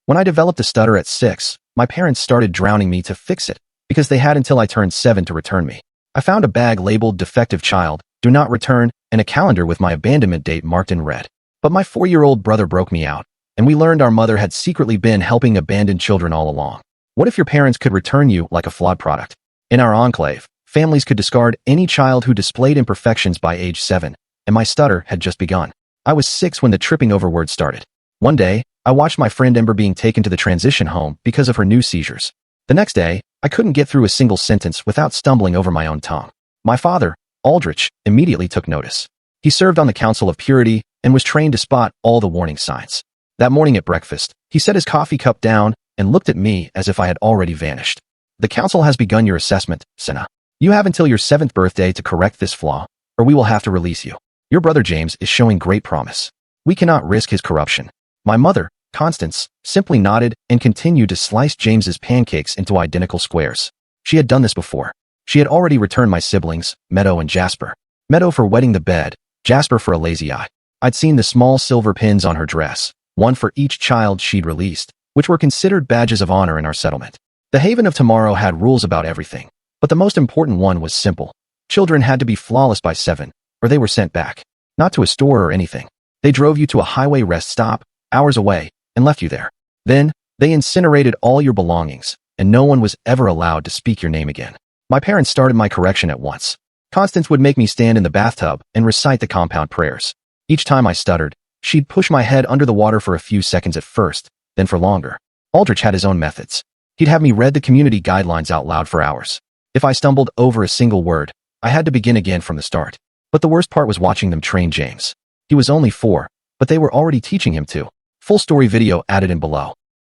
When I developed a stutter at 6, my parents started drowning me to fix it because they had until I turned 7 to return me. I found a bag labeled defective child, do not return, and a calendar with my abandonment date marked in red. But my 4-year-old brother broke me out, and we learned our mother had secretly been helping abandoned children all along. What if your parents could return you like a flawed product? In our enclave, families could discard any child who displayed imperfections by age 7, and my stutter had just begun. I was 6 when the tripping over word started. One day, I watched my friend Ember being taken to the transition home because of her new seizures. The next day, I couldn't get through a single sentence without stumbling over my own tongue. My father, Aldrich, immediately took notice. He served on the Council of Purity and was trained to spot all the warning signs. That morning at breakfast, he set his coffee cup down and looked at me as if I had already vanished. The council has begun your assessment, Senna. You have until your 7th birthday to correct this flaw, or we will have to release you. Your brother James is showing great promise. We cannot risk his corruption. My mother, Constance, simply nodded and continued to slice James's pancakes into identical squares. She had done this before. She had already returned my siblings, Meadow and Jasper. Meadow for wetting the bed, Jasper for a lazy eye. I'd seen the small silver pins on her dress, one for each child she'd released, which were considered badges of honor in our settlement. The Haven of Tomorrow had rules about everything, but the most important one was simple. Children had to be flawless by 7, or they were sent back. Not to a store or anything. They drove you to a highway rest stop, hours away, and left you there. Then, they incinerated all your belongings, and no one was ever allowed to speak your name again. My parents started my correction at once. Constance would make me stand in the bathtub and recite the compound prayers. Each time I stuttered, she'd push my head under the water for a few seconds at first, then for longer. Aldrich had his own methods. He'd have me read the community guidelines out loud for hours. If I stumbled over a single word, I had to begin again from the start. But the worst part was watching them train James. He was only 4, but they were already teaching him to. Full story video added in below.